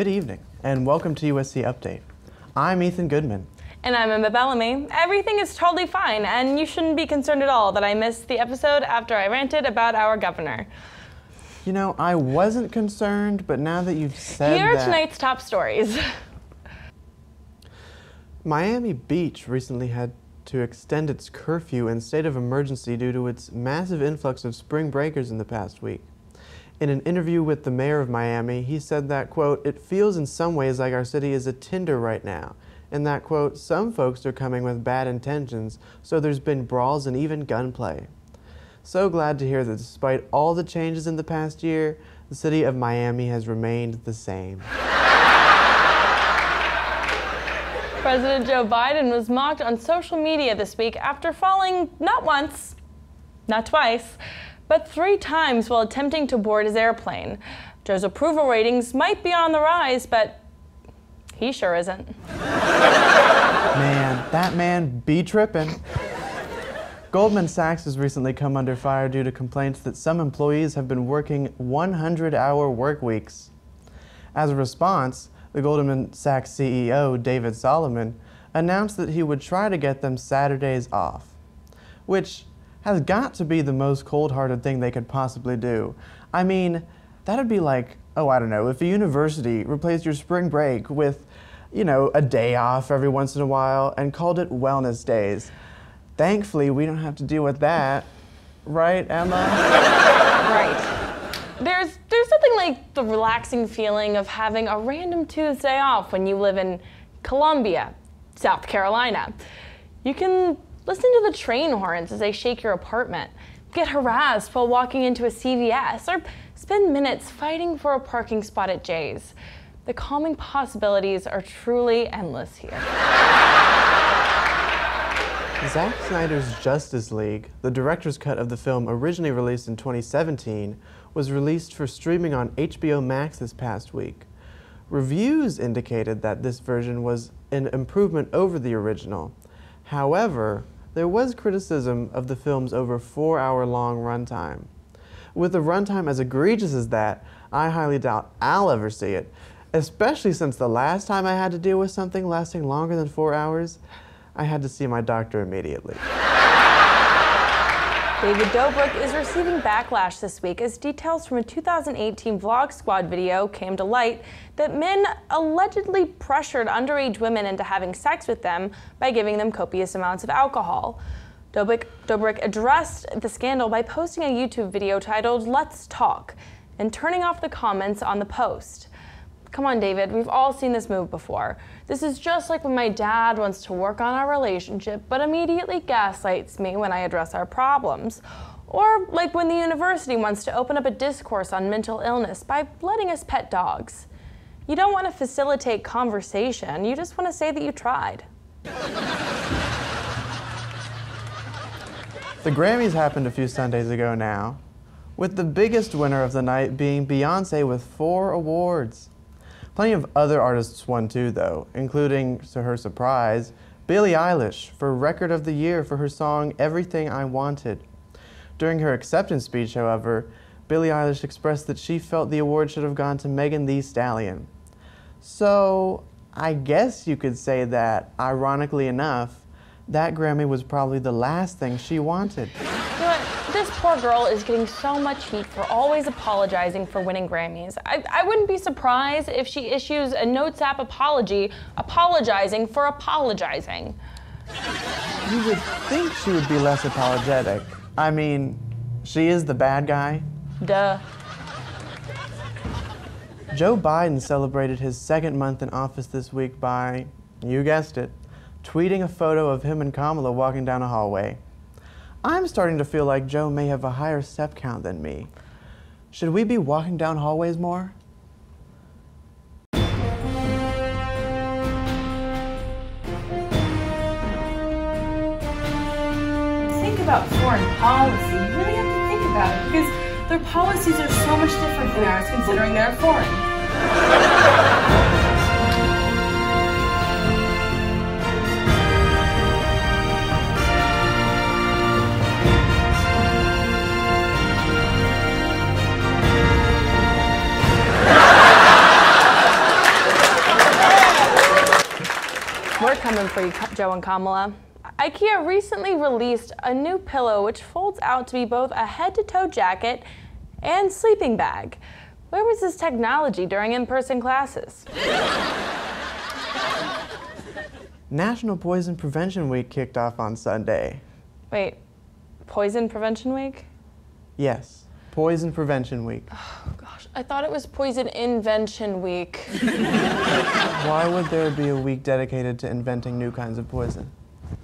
Good evening, and welcome to USC Update. I'm Ethan Goodman. And I'm Emma Bellamy. Everything is totally fine, and you shouldn't be concerned at all that I missed the episode after I ranted about our governor. You know, I wasn't concerned, but now that you've said Here are that... tonight's top stories. Miami Beach recently had to extend its curfew and state of emergency due to its massive influx of spring breakers in the past week. In an interview with the mayor of Miami, he said that, quote, "It feels in some ways like our city is a Tinder right now," and that, quote, "Some folks are coming with bad intentions, so there's been brawls and even gunplay." So glad to hear that despite all the changes in the past year, the city of Miami has remained the same. President Joe Biden was mocked on social media this week after falling not once, not twice, but 3 times while attempting to board his airplane. Joe's approval ratings might be on the rise, but he sure isn't. Man, that man be trippin'. Goldman Sachs has recently come under fire due to complaints that some employees have been working 100-hour work weeks. As a response, the Goldman Sachs CEO, David Solomon, announced that he would try to get them Saturdays off, which has got to be the most cold-hearted thing they could possibly do. I mean, that'd be like, oh, I don't know, if a university replaced your spring break with, you know, a day off every once in a while and called it wellness days. Thankfully, we don't have to deal with that. Right, Emma? Right. There's something like the relaxing feeling of having a random Tuesday off when you live in Columbia, South Carolina. You can listen to the train horns as they shake your apartment, get harassed while walking into a CVS, or spend minutes fighting for a parking spot at Jay's. The calming possibilities are truly endless here. Zack Snyder's Justice League, the director's cut of the film originally released in 2017, was released for streaming on HBO Max this past week. Reviews indicated that this version was an improvement over the original. However, there was criticism of the film's over 4-hour-long runtime. With a runtime as egregious as that, I highly doubt I'll ever see it, especially since the last time I had to deal with something lasting longer than 4 hours, I had to see my doctor immediately. David Dobrik is receiving backlash this week as details from a 2018 Vlog Squad video came to light that men allegedly pressured underage women into having sex with them by giving them copious amounts of alcohol. Dobrik addressed the scandal by posting a YouTube video titled "Let's Talk" and turning off the comments on the post. Come on, David, we've all seen this move before. This is just like when my dad wants to work on our relationship but immediately gaslights me when I address our problems. Or like when the university wants to open up a discourse on mental illness by letting us pet dogs. You don't want to facilitate conversation, you just want to say that you tried. The Grammys happened a few Sundays ago now, with the biggest winner of the night being Beyonce with 4 awards. Plenty of other artists won too, though, including, to her surprise, Billie Eilish for Record of the Year for her song Everything I Wanted. During her acceptance speech, however, Billie Eilish expressed that she felt the award should have gone to Megan Thee Stallion. So, I guess you could say that, ironically enough, that Grammy was probably the last thing she wanted. You know what? This poor girl is getting so much heat for always apologizing for winning Grammys. I wouldn't be surprised if she issues a Notes app apology apologizing for apologizing. You would think she would be less apologetic. I mean, she is the bad guy. Duh. Joe Biden celebrated his 2nd month in office this week by, you guessed it, tweeting a photo of him and Kamala walking down a hallway. I'm starting to feel like Joe may have a higher step count than me. Should we be walking down hallways more? Think about foreign policy. You really have to think about it because their policies are so much different than ours considering they're foreign. more coming for you, Joe and Kamala. Ikea recently released a new pillow which folds out to be both a head-to-toe jacket and sleeping bag. Where was this technology during in-person classes? National Poison Prevention Week kicked off on Sunday. Wait, Poison Prevention Week? Yes, Poison Prevention Week. Oh gosh, I thought it was Poison Invention Week. Why would there be a week dedicated to inventing new kinds of poison?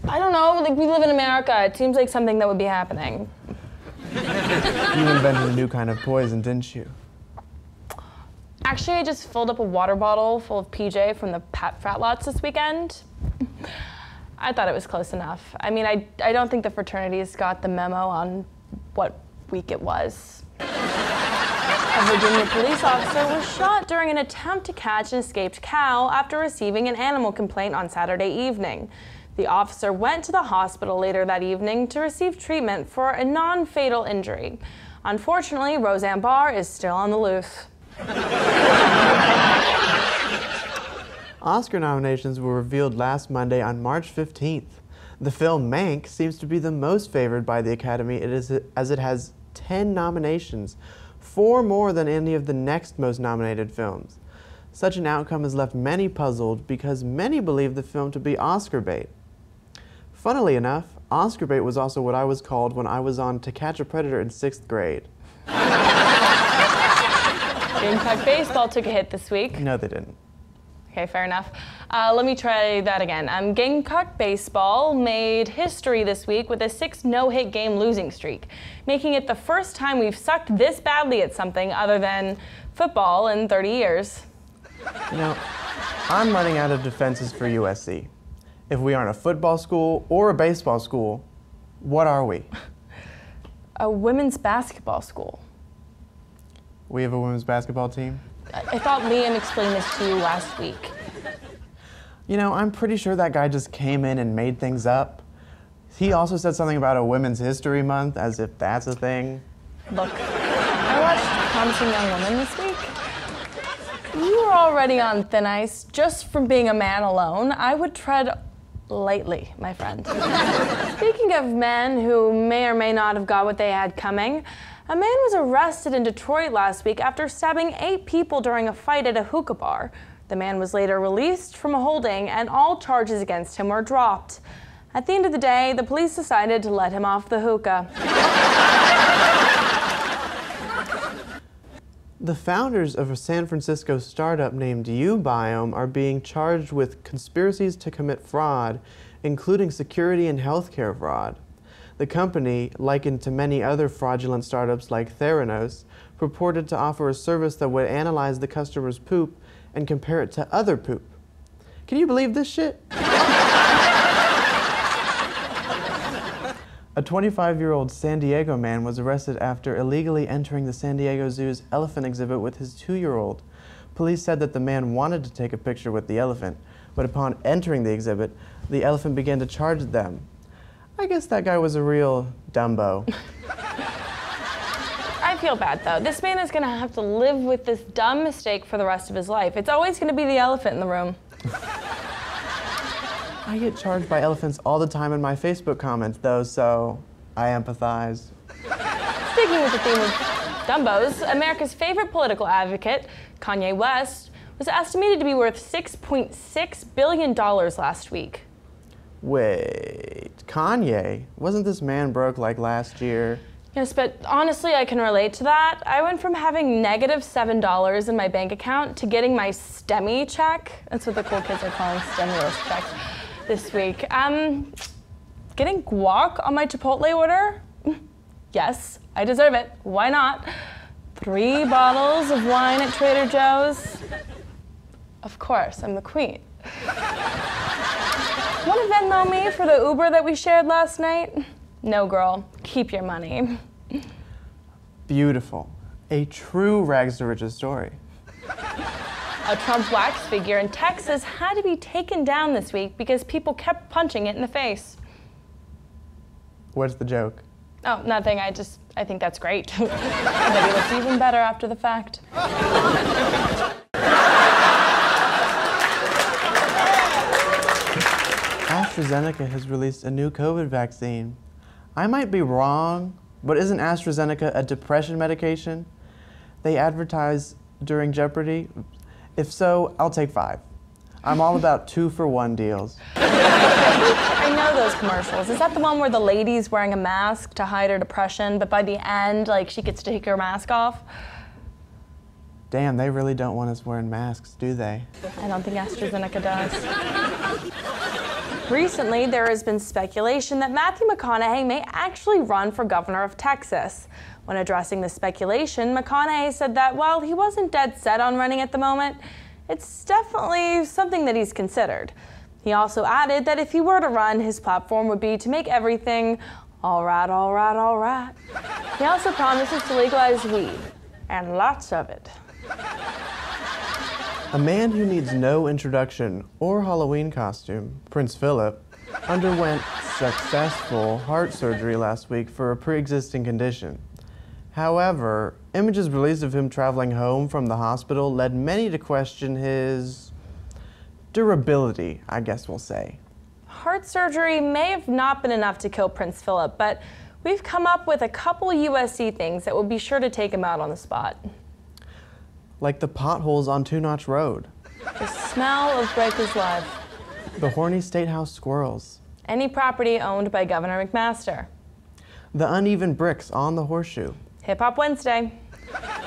I don't know, like we live in America. It seems like something that would be happening. You invented a new kind of poison, didn't you? Actually, I just filled up a water bottle full of PJ from the frat lots this weekend. I thought it was close enough. I mean, I don't think the fraternities got the memo on what week it was. A Virginia police officer was shot during an attempt to catch an escaped cow after receiving an animal complaint on Saturday evening. The officer went to the hospital later that evening to receive treatment for a non-fatal injury. Unfortunately, Roseanne Barr is still on the loose. Oscar nominations were revealed last Monday on March 15th. The film Mank seems to be the most favored by the Academy as it has 10 nominations, 4 more than any of the next most nominated films. Such an outcome has left many puzzled because many believe the film to be Oscar bait. Funnily enough, Oscar bait was also what I was called when I was on To Catch a Predator in 6th grade. Gamecock baseball took a hit this week. No, they didn't. Okay, fair enough. Let me try that again. Gamecock baseball made history this week with a 6 no-hit game losing streak, making it the first time we've sucked this badly at something other than football in 30 years. You know, I'm running out of defenses for USC. If we aren't a football school or a baseball school, what are we? A women's basketball school. We have a women's basketball team? I thought Liam explained this to you last week. You know, I'm pretty sure that guy just came in and made things up. He also said something about a Women's History Month, as if that's a thing. Look, I watched Promising Young Woman this week. You were already on thin ice just from being a man alone. I would tread lightly, my friend. Speaking of men who may or may not have got what they had coming, a man was arrested in Detroit last week after stabbing 8 people during a fight at a hookah bar. The man was later released from a holding and all charges against him were dropped. At the end of the day, the police decided to let him off the hookah. The founders of a San Francisco startup named Ubiome are being charged with conspiracies to commit fraud, including security and healthcare fraud. The company, likened to many other fraudulent startups like Theranos, purported to offer a service that would analyze the customer's poop and compare it to other poop. Can you believe this shit? A 25-year-old San Diego man was arrested after illegally entering the San Diego Zoo's elephant exhibit with his 2-year-old. Police said that the man wanted to take a picture with the elephant, but upon entering the exhibit, the elephant began to charge them. I guess that guy was a real Dumbo. I feel bad, though. This man is going to have to live with this dumb mistake for the rest of his life. It's always going to be the elephant in the room. I get charged by elephants all the time in my Facebook comments, though, so I empathize. Sticking with the theme of Dumbos, America's favorite political advocate, Kanye West, was estimated to be worth $6.6 billion last week. Wait, Kanye? Wasn't this man broke like last year? Yes, but honestly, I can relate to that. I went from having negative $7 in my bank account to getting my STEMI check. That's what the cool kids are calling stimulus checks this week. Getting guac on my Chipotle order? Yes, I deserve it. Why not? 3 bottles of wine at Trader Joe's? Of course, I'm the queen. Want to Venmo me for the Uber that we shared last night? No, girl. Keep your money. Beautiful. A true rags to riches story. A Trump wax figure in Texas had to be taken down this week because people kept punching it in the face. What's the joke? Oh, nothing. I think that's great. I bet he looks even better after the fact. AstraZeneca has released a new COVID vaccine. I might be wrong, but isn't AstraZeneca a depression medication they advertise during Jeopardy? If so, I'll take 5. I'm all about 2-for-1 deals. I know those commercials. Is that the one where the lady's wearing a mask to hide her depression, but by the end, like, she gets to take her mask off? Damn, they really don't want us wearing masks, do they? I don't think AstraZeneca does. Recently, there has been speculation that Matthew McConaughey may actually run for governor of Texas. When addressing the speculation, McConaughey said that while he wasn't dead set on running at the moment, it's definitely something that he's considered. He also added that if he were to run, his platform would be to make everything all right, all right, all right. He also promises to legalize weed, and lots of it. A man who needs no introduction or Halloween costume, Prince Phillip, underwent successful heart surgery last week for a pre-existing condition. However, images released of him traveling home from the hospital led many to question his durability, I guess we'll say. Heart surgery may have not been enough to kill Prince Phillip, but we've come up with a couple USC things that will be sure to take him out on the spot. Like the potholes on Two Notch Road. The smell of Breaker's Life. The horny State House squirrels. Any property owned by Governor McMaster. The uneven bricks on the horseshoe. Hip Hop Wednesday.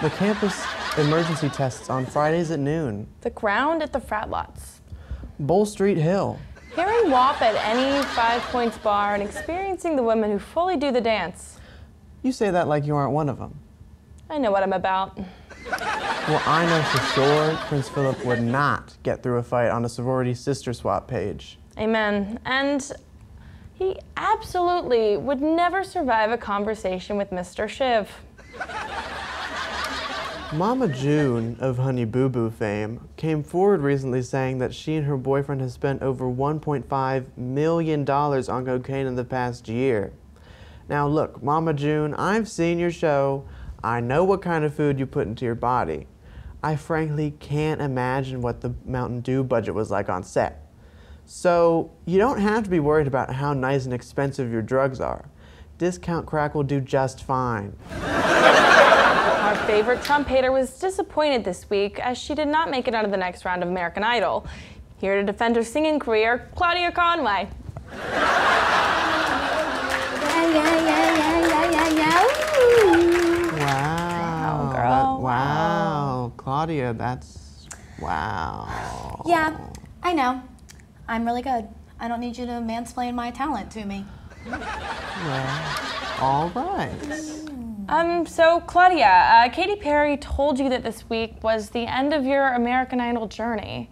The campus emergency tests on Fridays at noon. The ground at the frat lots. Bull Street Hill. Hearing WAP at any 5 Points bar and experiencing the women who fully do the dance. You say that like you aren't one of them. I know what I'm about. Well, I know for sure Prince Phillip would not get through a fight on a sorority sister swap page. Amen. And he absolutely would never survive a conversation with Mr. Shiv. Mama June of Honey Boo Boo fame came forward recently saying that she and her boyfriend have spent over $1.5 million on cocaine in the past year. Now look, Mama June, I've seen your show. I know what kind of food you put into your body. I frankly can't imagine what the Mountain Dew budget was like on set. So you don't have to be worried about how nice and expensive your drugs are. Discount crack will do just fine. Our favorite Trump hater was disappointed this week as she did not make it out of the next round of American Idol. Here to defend her singing career, Claudia Conway. Wow, girl. Wow, Claudia, that's wow. Yeah, I know. I'm really good. I don't need you to mansplain my talent to me. Well, all right. So Claudia, Katy Perry told you that this week was the end of your American Idol journey.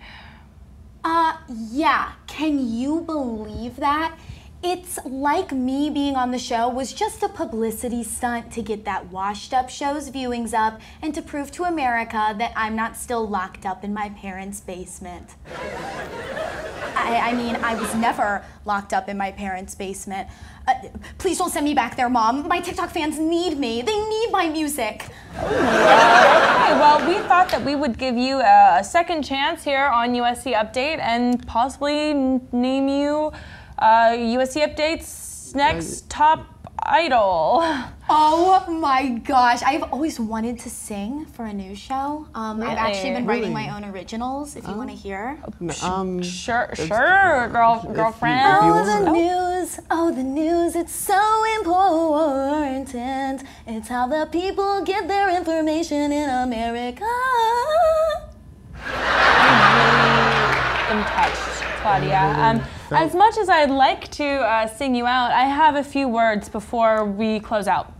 Yeah. Can you believe that? It's like me being on the show was just a publicity stunt to get that washed up show's viewings up and to prove to America that I'm not still locked up in my parents' basement. I mean, I was never locked up in my parents' basement. Please don't send me back there, Mom. My TikTok fans need me. They need my music. Okay, well, we thought that we would give you a second chance here on USC Update and possibly name you USC Update's next top idol. Oh my gosh, I've always wanted to sing for a news show. I've actually been writing my own originals, if you want to hear. Sure, girlfriend. Oh, the news, it's so important. It's how the people get their information in America. I'm touched, Claudia. As much as I'd like to sing you out, I have a few words before we close out.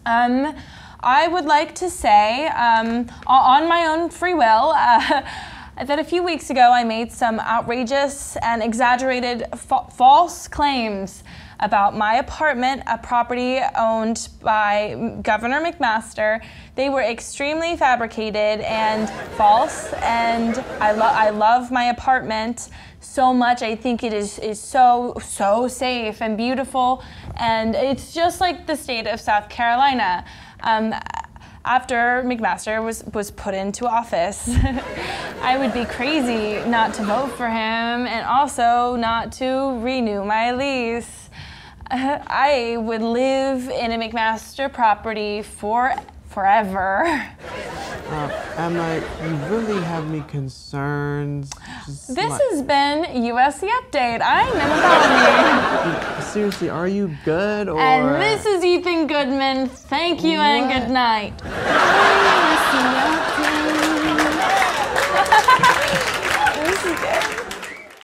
I would like to say, on my own free will, that a few weeks ago I made some outrageous and exaggerated false claims about my apartment, a property owned by Governor McMaster. They were extremely fabricated and false, and I love my apartment so much. I think it is so safe and beautiful, and it's just like the state of South Carolina. after McMaster was put into office. I would be crazy not to vote for him and also not to renew my lease. I would live in a McMaster property forever. Emma, you really have me concerned. This has been USC Update. I'm Emma Bellamy. Seriously, are you good or? And this is Ethan Goodman. Thank you and good night.